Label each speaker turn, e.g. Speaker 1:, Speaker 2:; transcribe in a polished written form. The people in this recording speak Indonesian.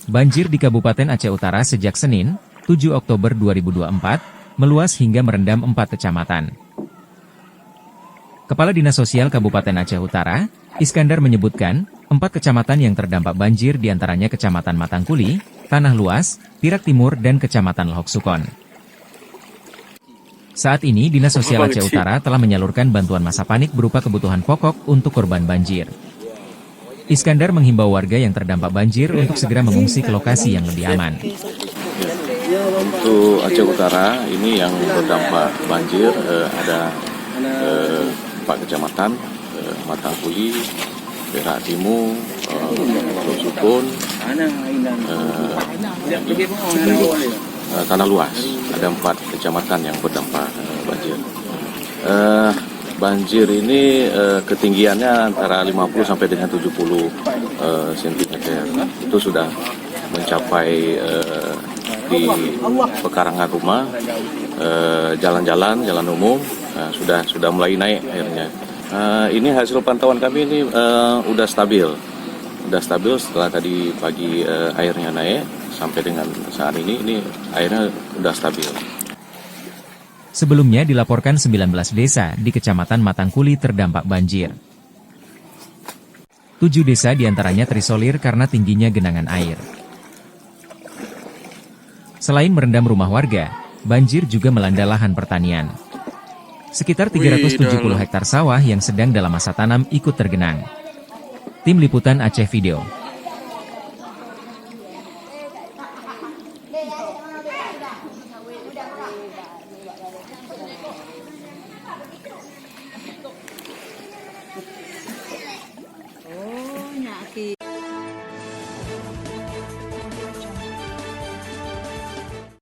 Speaker 1: Banjir di Kabupaten Aceh Utara sejak Senin, 7 Oktober 2024, meluas hingga merendam 4 kecamatan. Kepala Dinas Sosial Kabupaten Aceh Utara, Iskandar menyebutkan, 4 kecamatan yang terdampak banjir diantaranya Kecamatan Matangkuli, Tanah Luas, Pirak Timur dan Kecamatan Lohok Sukon. Saat ini Dinas Sosial Aceh Utara telah menyalurkan bantuan masa panik berupa kebutuhan pokok untuk korban banjir. Iskandar menghimbau warga yang terdampak banjir untuk segera mengungsi ke lokasi yang lebih aman.
Speaker 2: Untuk Aceh Utara ini yang berdampak banjir ada 4 kecamatan, Matangkuli, Pirak Timur, Lohok Sukon, Tanah Luas. Ada 4 kecamatan yang berdampak banjir. Banjir ini ketinggiannya antara 50 sampai dengan 70 cm. Itu sudah mencapai di pekarangan rumah, jalan-jalan, jalan umum, sudah mulai naik airnya. Ini hasil pantauan kami ini udah stabil setelah tadi pagi airnya naik sampai dengan saat ini airnya udah stabil.
Speaker 1: Sebelumnya dilaporkan 19 desa di Kecamatan Matangkuli terdampak banjir. 7 desa diantaranya terisolir karena tingginya genangan air. Selain merendam rumah warga, banjir juga melanda lahan pertanian. Sekitar 370 hektar sawah yang sedang dalam masa tanam ikut tergenang. Tim Liputan Aceh Video.